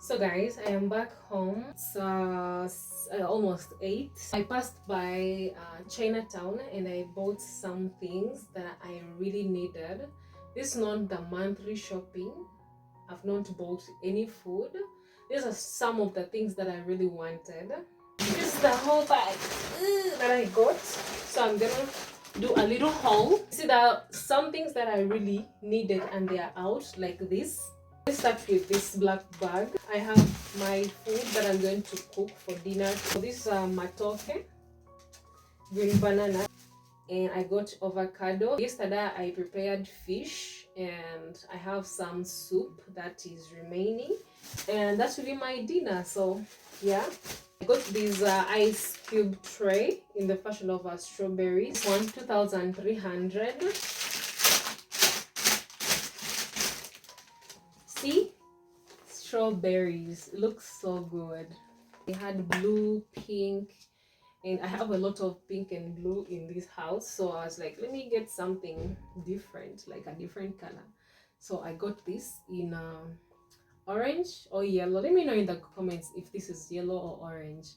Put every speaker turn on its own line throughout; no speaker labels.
So guys, I am back home. It's almost 8. I passed by Chinatown and I bought some things that I really needed. This is not the monthly shopping. I've not bought any food. These are some of the things that I really wanted. This is the whole bag that I got. So I'm gonna do a little haul. See, there are some things that I really needed and they are out, like this. Let's start with this black bag. I have my food that I'm going to cook for dinner. So this is matoke, green banana, and I got avocado. Yesterday I prepared fish and I have some soup that is remaining, and that will be my dinner. So yeah, I got this ice cube tray in the fashion of strawberries. One 2,300. See, strawberries looks so good. They had blue, pink, and I have a lot of pink and blue in this house, so I was like, let me get something different, like a different color. So I got this in orange or yellow. Let me know in the comments if this is yellow or orange.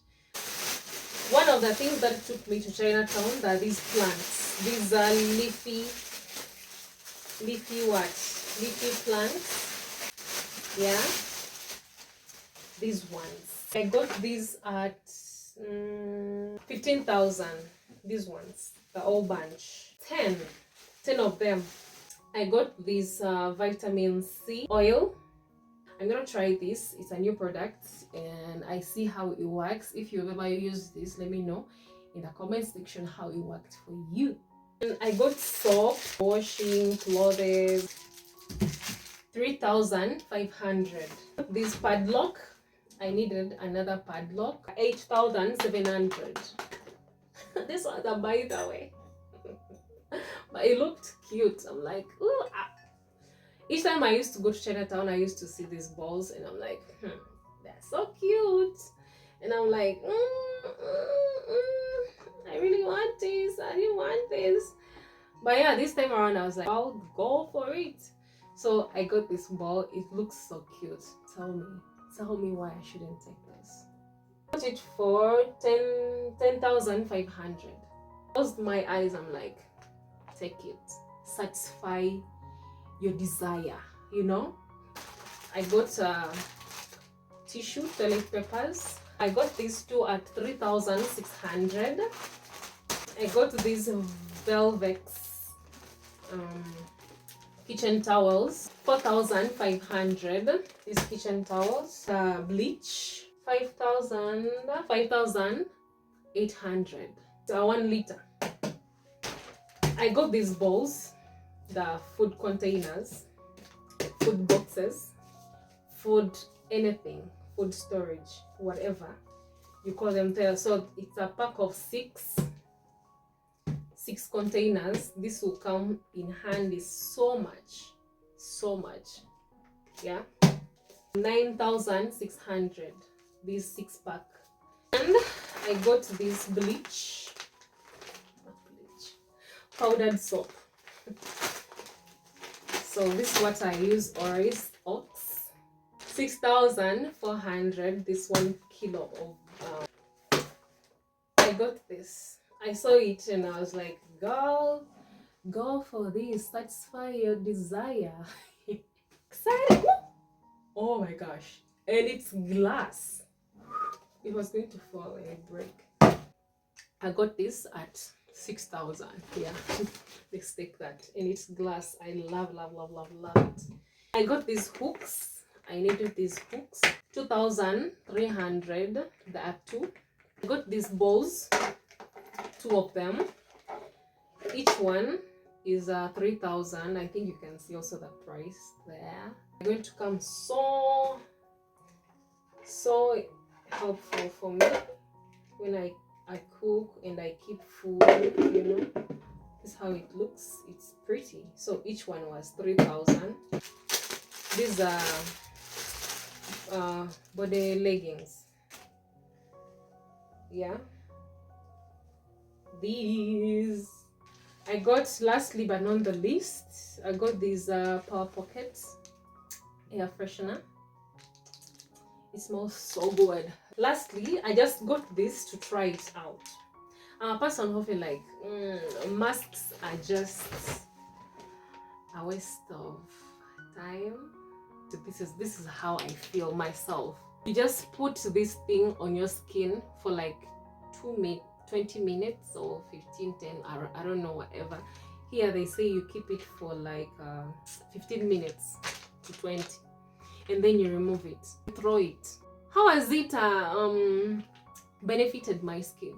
One of the things that took me to Chinatown are these plants. These are leafy plants. Yeah, these ones. I got these at 15,000. These ones, the whole bunch. 10 of them. I got this vitamin C oil. I'm gonna try this. It's a new product and I see how it works. If you've ever used this, let me know in the comment section how it worked for you. And I got soap, washing clothes, 3,500. This padlock, I needed another padlock, 8,700. This was a by the way. But it looked cute. I'm like, ooh. Each time I used to go to Chinatown, I used to see these balls and I'm like, they're so cute. And I'm like, I really want this. I didn't want this. But yeah, this time around I was like, I'll go for it. So I got this ball. It looks so cute. Tell me why I shouldn't take this. I got it for 10,500. Closed my eyes. I'm like, take it. Satisfy your desire. You know. I got tissue, toilet papers. I got these two at 3,600. I got these velvet kitchen towels, 4,500. These kitchen towels. Bleach, 5,800. 1 liter. I got these bowls, the food containers, food boxes, food anything, food storage, whatever you call them there. So it's a pack of 6 containers. This will come in handy so much. Yeah, 9,600. This 6-pack. And I got this powdered soap. So this is what I use always. Ox, 6,400. This 1 kilo of I got this. I saw it and I was like, girl, go for this. Satisfy your desire. Excited. Oh my gosh. And it's glass. It was going to fall and break. I got this at 6,000. Yeah. Let's take that. And it's glass. I love it. I got these hooks. I needed these hooks. 2,300. There are 2. I got these bowls. 2 of them. Each one is 3,000. I think you can see also the price there. It's going to come so helpful for me when I cook and I keep food, you know. This is how it looks. It's pretty. So each one was 3,000. These are body leggings. Yeah. These I got, lastly but not the least, I got these Power Pockets air freshener. It smells so good. Lastly, I just got this to try it out. I'm a person who feel like masks are just a waste of time. This is how I feel myself. You just put this thing on your skin for like 20 minutes or 15, 10, I don't know, whatever. Here they say you keep it for like 15 minutes to 20, and then you remove it, throw it. How has it benefited my skin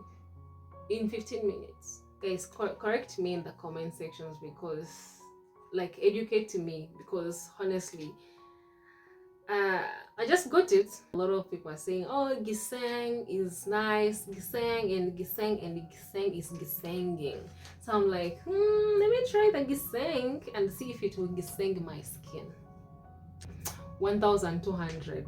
in 15 minutes? Guys, correct me in the comment sections, because like, educate me, because honestly, I just got it. A lot of people are saying, oh, giseng is nice, giseng and giseng and giseng is gisenging. So I'm like, let me try the giseng and see if it will giseng my skin. 1,200.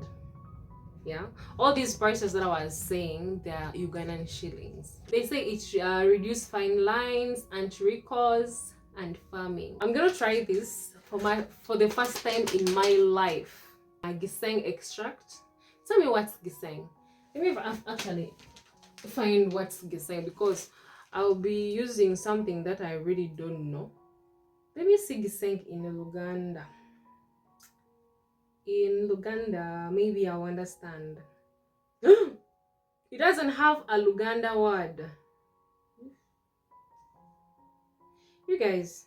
Yeah, all these prices that I was saying, they're Ugandan shillings. They say it reduce fine lines, anti-wrinkles, and firming. I'm gonna try this for the first time in my life. Giseng extract. Tell me what's giseng. Let me actually find what's giseng, because I'll be using something that I really don't know. Let me see giseng in Luganda. In Luganda, maybe I'll understand. It doesn't have a Luganda word. You guys,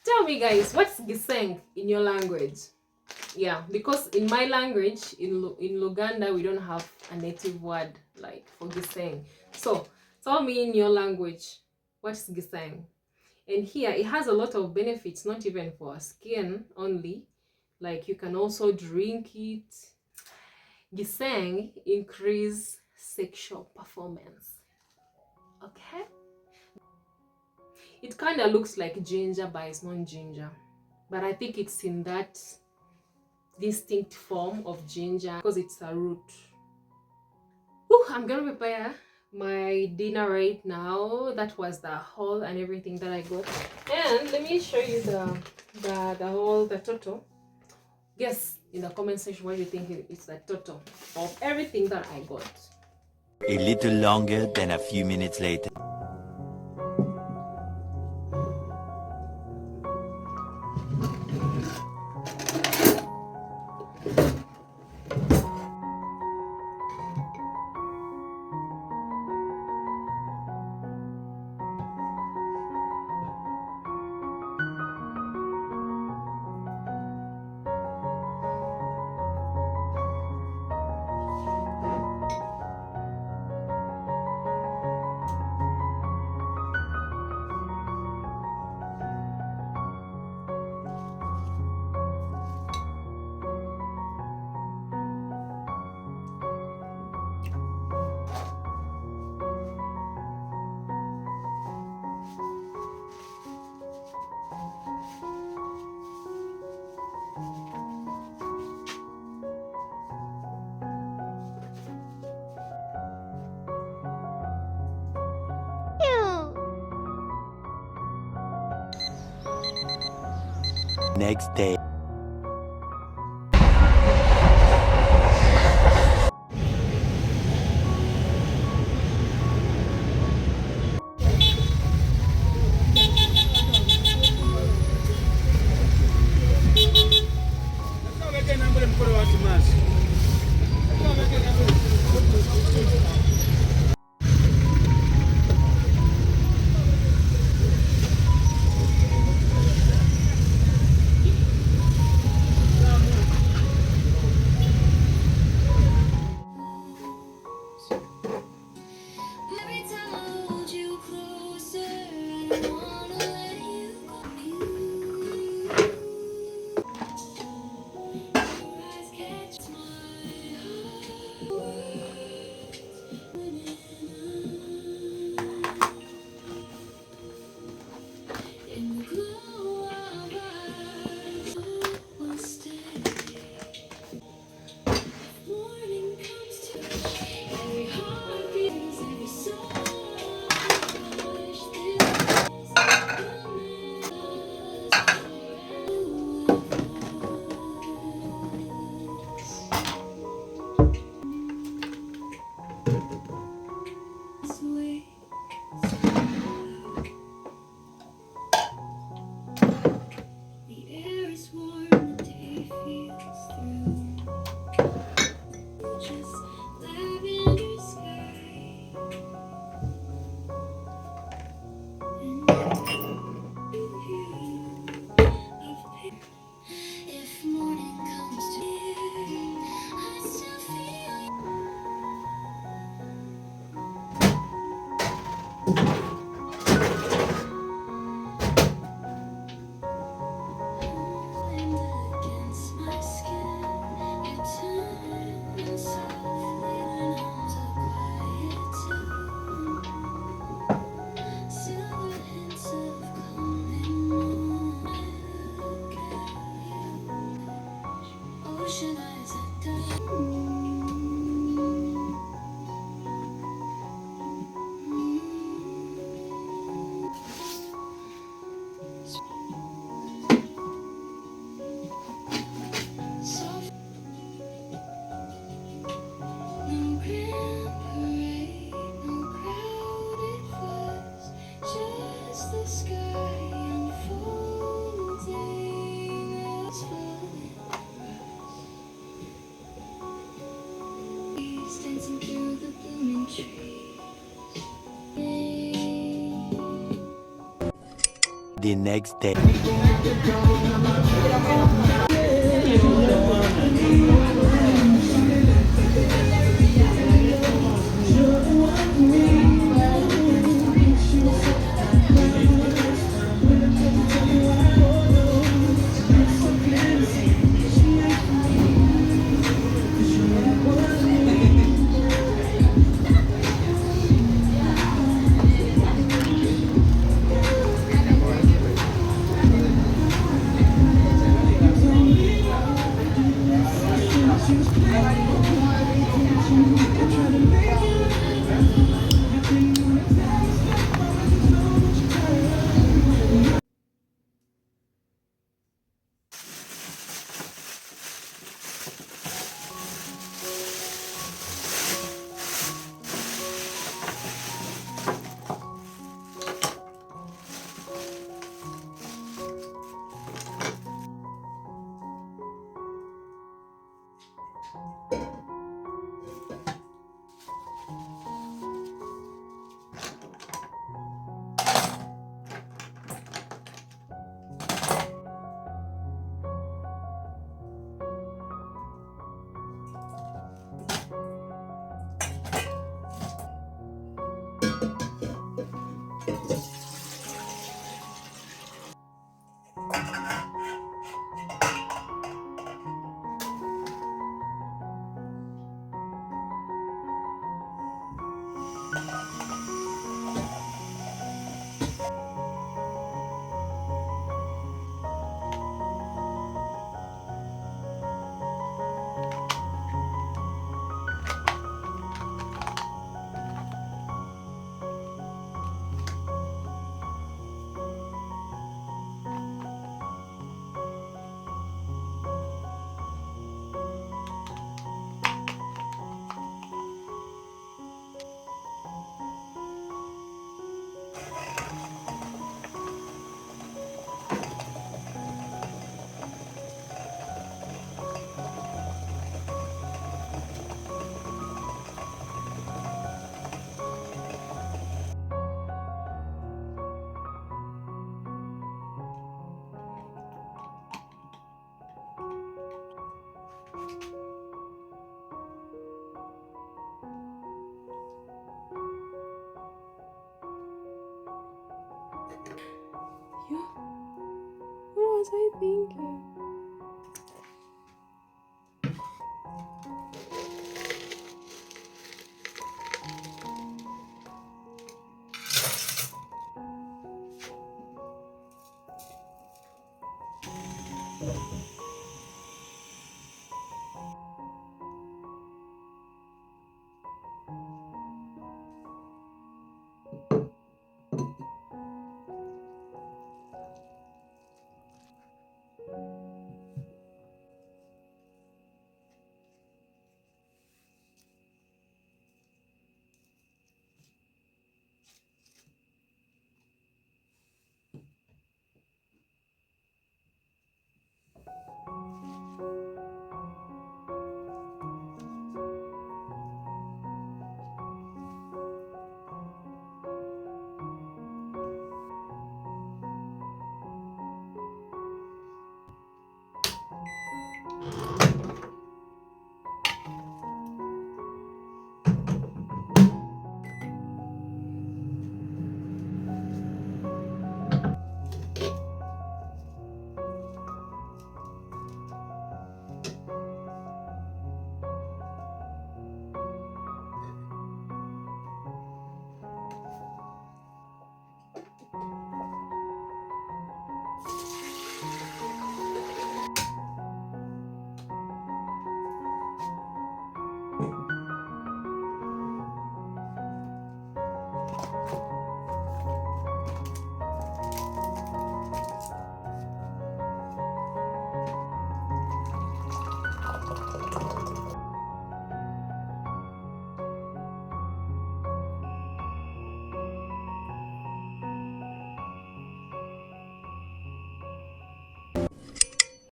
tell me guys, what's giseng in your language? Yeah, because in my language, in Luganda, we don't have a native word like for giseng. So tell me in your language, what's giseng? And here it has a lot of benefits, not even for skin only. Like, you can also drink it. Giseng increase sexual performance. Okay, it kind of looks like ginger, but it's not ginger, but I think it's in that distinct form of ginger because it's a root. I'm gonna prepare my dinner right now. That was the haul and everything that I got, and let me show you the total. Guess in the comment section what you think it's the total of everything that I got.
A little longer than a few minutes later. Next day. The next day.
Yeah. What was I thinking?